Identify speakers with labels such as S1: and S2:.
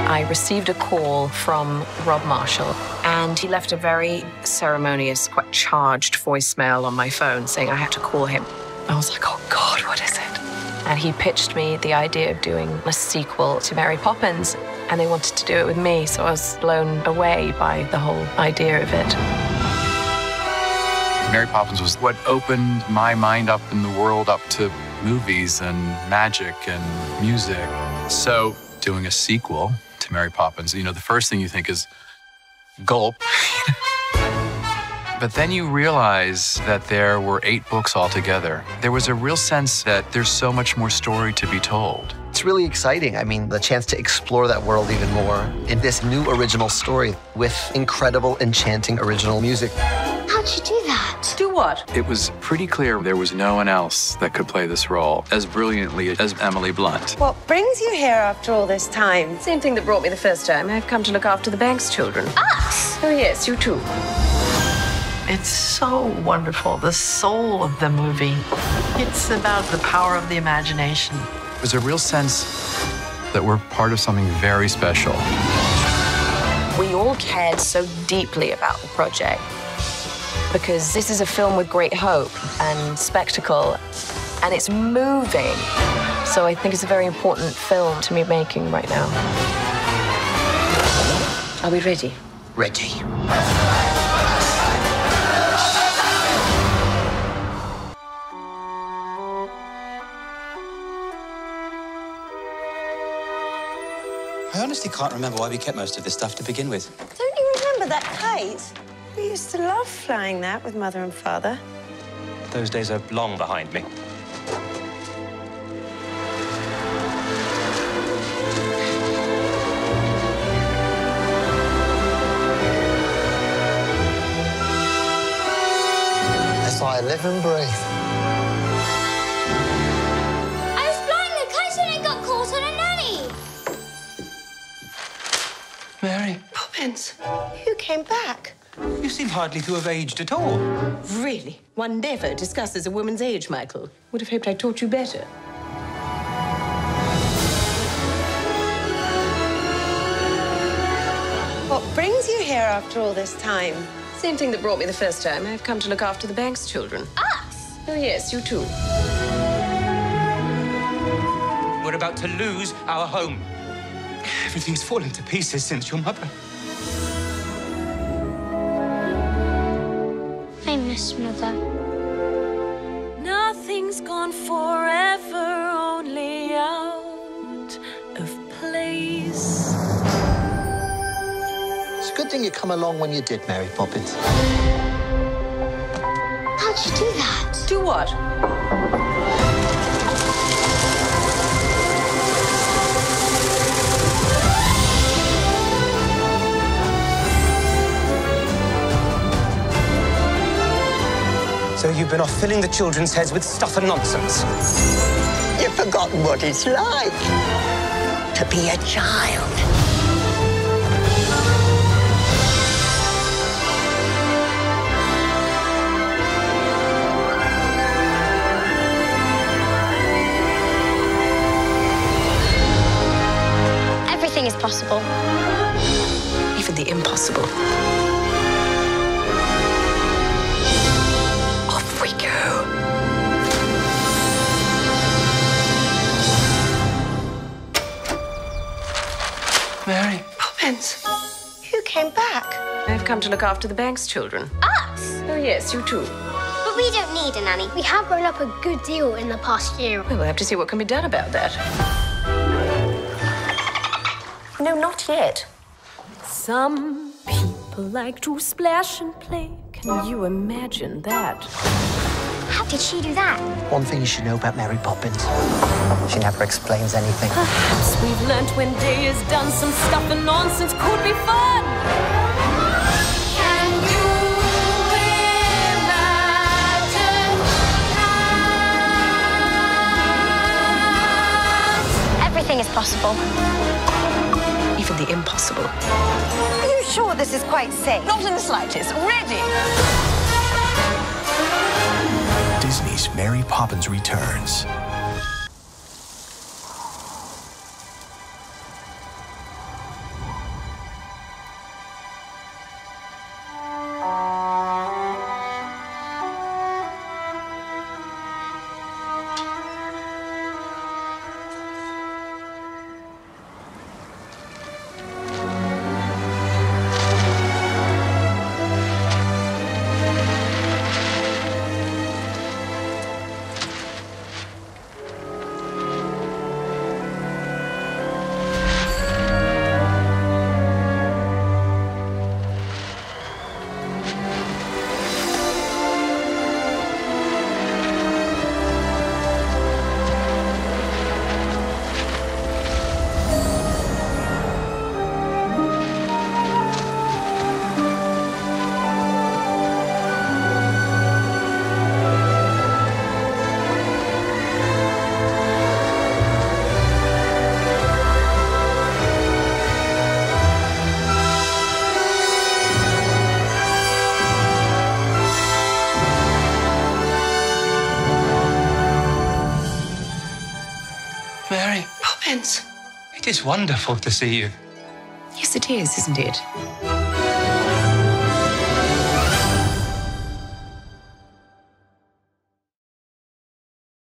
S1: I received a call from Rob Marshall, and he left a very ceremonious, quite charged voicemail on my phone saying I had to call him. I was like, oh God, what is it? And he pitched me the idea of doing a sequel to Mary Poppins, and they wanted to do it with me, so I was blown away by the whole idea of it.
S2: Mary Poppins was what opened my mind up in the world up to movies and magic and music. So doing a sequel to Mary Poppins, you know, the first thing you think is gulp. But then you realize that there were 8 books altogether. There was a real sense that there's so much more story to be told.
S3: It's really exciting. I mean, the chance to explore that world even more in this new original story with incredible, enchanting original music.
S4: How'd you do that?
S1: Do what?
S2: It was pretty clear there was no one else that could play this role as brilliantly as Emily Blunt.
S5: What brings you here after all this time?
S1: Same thing that brought me the first time. I've come to look after the Banks children.
S4: Us?
S1: Oh yes, you too.
S6: It's so wonderful, the soul of the movie. It's about the power of the imagination.
S2: There's a real sense that we're part of something very special.
S1: We all cared so deeply about the project because this is a film with great hope and spectacle, and it's moving. So I think it's a very important film to be making right now. Are we ready?
S3: Ready.
S7: I honestly can't remember why we kept most of this stuff to begin with.
S5: Don't you remember that kite? We used to love flying that with Mother and Father.
S7: Those days are long behind me.
S3: That's why I live and breathe.
S4: I was flying the kite and it got caught on a nanny.
S7: Mary,
S5: Poppins, you came back.
S7: you seem hardly to have aged at all.
S8: Really? One never discusses a woman's age, Michael. Would have hoped I taught you better.
S5: What brings you here after all this time?
S1: Same thing that brought me the first time. I've come to look after the Banks children.
S4: Us?
S1: Oh yes, you too.
S7: We're about to lose our home. Everything's fallen to pieces since your mother.
S4: I miss Mother.
S9: Nothing's gone forever, only out of place.
S3: It's a good thing you come along when you did, Mary Poppins.
S4: How'd you do that?
S8: Do what?
S7: So you've been off filling the children's heads with stuff and nonsense.
S10: You've forgotten what it's like to be a child.
S4: Everything is possible.
S1: Even the impossible. Off we go.
S7: Mary.
S5: Poppins, you came back.
S1: I've come to look after the Banks children.
S4: Us?
S1: Oh yes, you too.
S4: But we don't need a nanny. We have grown up a good deal in the past year.
S1: Well, we'll have to see what can be done about that.
S8: No, not yet.
S9: Some people like to splash and play. Can you imagine that?
S4: How did she do that?
S3: One thing you should know about Mary Poppins, she never explains anything.
S9: Perhaps we've learnt when day is done, some stuff and nonsense could be fun. Can you imagine that?
S4: Everything is possible.
S1: Even the impossible.
S5: Are you sure this is quite safe?
S8: Not in the slightest. Ready?
S11: Disney's Mary Poppins Returns.
S7: Mary.
S1: Poppins.
S7: It is wonderful to see you.
S1: Yes, it is, isn't it?